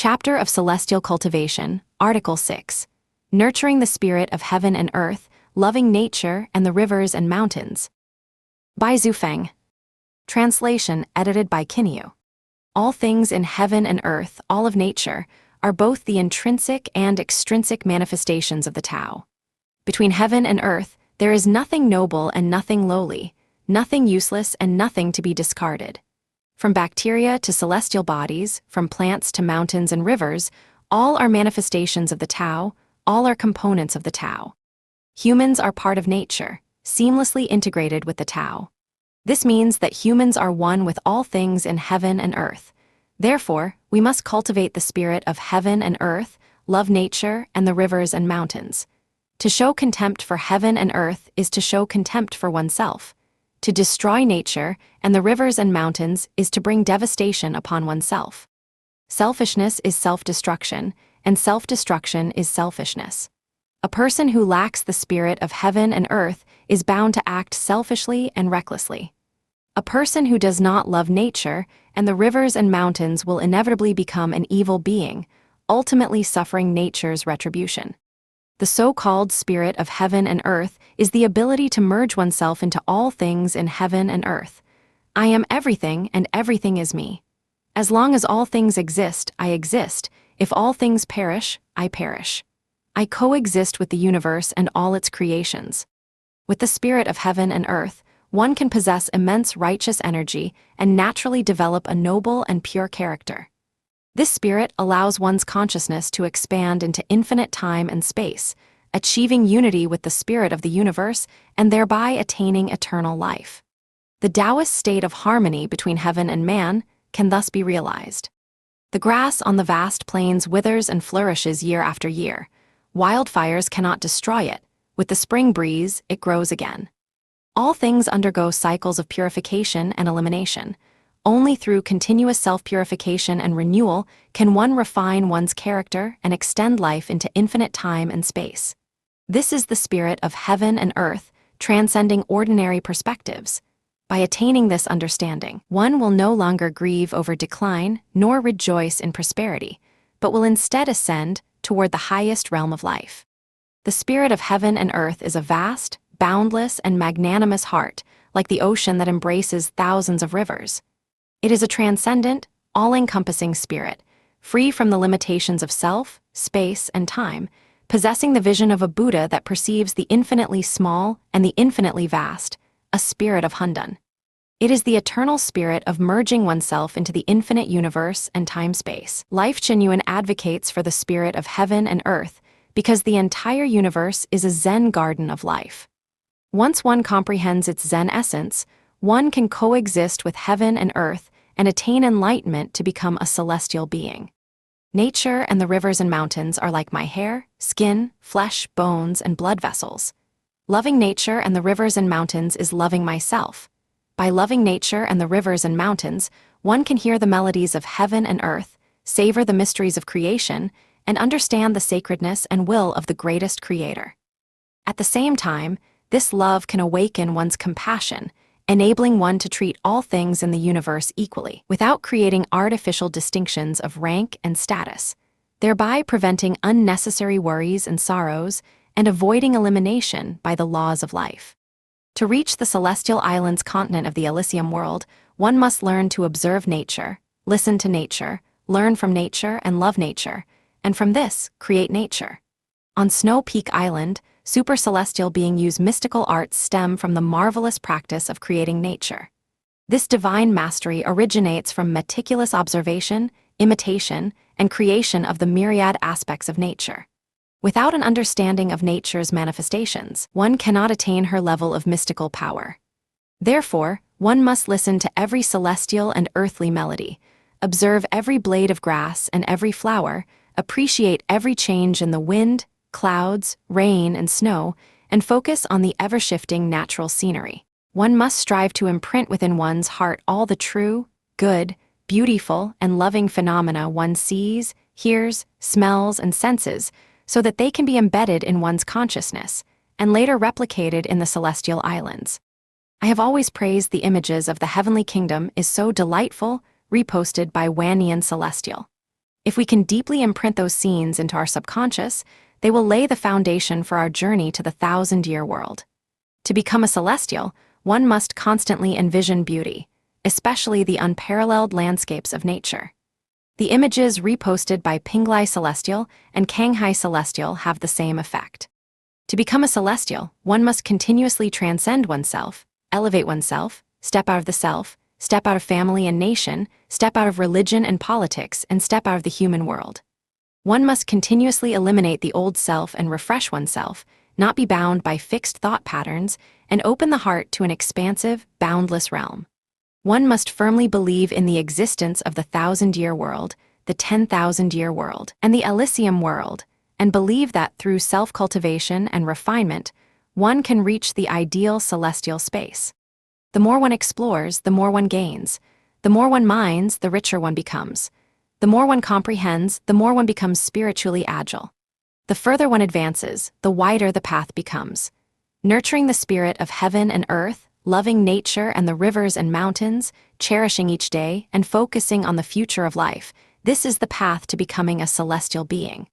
Chapter of Celestial Cultivation, Article 6. Nurturing the Spirit of Heaven and Earth, Loving Nature and the Rivers and Mountains. By Zufeng. Translation edited by Kinyu. All things in heaven and earth, all of nature, are both the intrinsic and extrinsic manifestations of the Tao. Between heaven and earth, there is nothing noble and nothing lowly, nothing useless and nothing to be discarded. From bacteria to celestial bodies, from plants to mountains and rivers, all are manifestations of the Tao, all are components of the Tao. Humans are part of nature, seamlessly integrated with the Tao. This means that humans are one with all things in heaven and earth. Therefore, we must cultivate the spirit of heaven and earth, love nature and the rivers and mountains. To show contempt for heaven and earth is to show contempt for oneself. To destroy nature and the rivers and mountains is to bring devastation upon oneself. Selfishness is self-destruction, and self-destruction is selfishness. A person who lacks the spirit of heaven and earth is bound to act selfishly and recklessly. A person who does not love nature and the rivers and mountains will inevitably become an evil being, ultimately suffering nature's retribution. The so-called spirit of heaven and earth is the ability to merge oneself into all things in heaven and earth. I am everything and everything is me. As long as all things exist, I exist. If all things perish, I perish. I coexist with the universe and all its creations. With the spirit of heaven and earth, one can possess immense righteous energy and naturally develop a noble and pure character. This spirit allows one's consciousness to expand into infinite time and space, achieving unity with the spirit of the universe and thereby attaining eternal life. The Taoist state of harmony between heaven and man can thus be realized. The grass on the vast plains withers and flourishes year after year. Wildfires cannot destroy it. With the spring breeze, it grows again. All things undergo cycles of purification and elimination. Only through continuous self-purification and renewal can one refine one's character and extend life into infinite time and space. This is the spirit of heaven and earth, transcending ordinary perspectives. By attaining this understanding, one will no longer grieve over decline nor rejoice in prosperity, but will instead ascend toward the highest realm of life. The spirit of heaven and earth is a vast, boundless, and magnanimous heart, like the ocean that embraces thousands of rivers. It is a transcendent, all-encompassing spirit, free from the limitations of self, space, and time, possessing the vision of a Buddha that perceives the infinitely small and the infinitely vast, a spirit of Hundan. It is the eternal spirit of merging oneself into the infinite universe and time-space. Lifechanyuan advocates for the spirit of heaven and earth because the entire universe is a Zen garden of life. Once one comprehends its Zen essence, one can coexist with heaven and earth and attain enlightenment to become a celestial being. Nature and the rivers and mountains are like my hair, skin, flesh, bones, and blood vessels. Loving nature and the rivers and mountains is loving myself. By loving nature and the rivers and mountains, one can hear the melodies of heaven and earth, savor the mysteries of creation, and understand the sacredness and will of the greatest creator. At the same time, this love can awaken one's compassion, enabling one to treat all things in the universe equally, without creating artificial distinctions of rank and status, thereby preventing unnecessary worries and sorrows and avoiding elimination by the laws of life. To reach the celestial islands continent of the Elysium world, one must learn to observe nature, listen to nature, learn from nature and love nature, and from this, create nature. On Snow Peak Island, super celestial beings use mystical arts stem from the marvelous practice of creating nature. This divine mastery originates from meticulous observation, imitation, and creation of the myriad aspects of nature. Without an understanding of nature's manifestations, one cannot attain her level of mystical power. Therefore, one must listen to every celestial and earthly melody, observe every blade of grass and every flower, appreciate every change in the wind, clouds, rain, and snow, and focus on the ever-shifting natural scenery. One must strive to imprint within one's heart all the true, good, beautiful, and loving phenomena one sees, hears, smells, and senses, so that they can be embedded in one's consciousness, and later replicated in the celestial islands. I have always praised the images of the heavenly kingdom is so delightful, reposted by Wanian Celestial. If we can deeply imprint those scenes into our subconscious, they will lay the foundation for our journey to the 1,000-year world. To become a celestial, one must constantly envision beauty, especially the unparalleled landscapes of nature. The images reposted by Pinglai Celestial and Kanghai Celestial have the same effect. To become a celestial, one must continuously transcend oneself, elevate oneself, step out of the self, step out of family and nation, step out of religion and politics, and step out of the human world. One must continuously eliminate the old self and refresh oneself, not be bound by fixed thought patterns, and open the heart to an expansive, boundless realm. One must firmly believe in the existence of the 1,000-year world, the 10,000-year world, and the Elysium world, and believe that through self-cultivation and refinement, one can reach the ideal celestial space. The more one explores, the more one gains. The more one minds, the richer one becomes. The more one comprehends, the more one becomes spiritually agile. The further one advances, the wider the path becomes. Nurturing the spirit of heaven and earth, loving nature and the rivers and mountains, cherishing each day, and focusing on the future of life, this is the path to becoming a celestial being.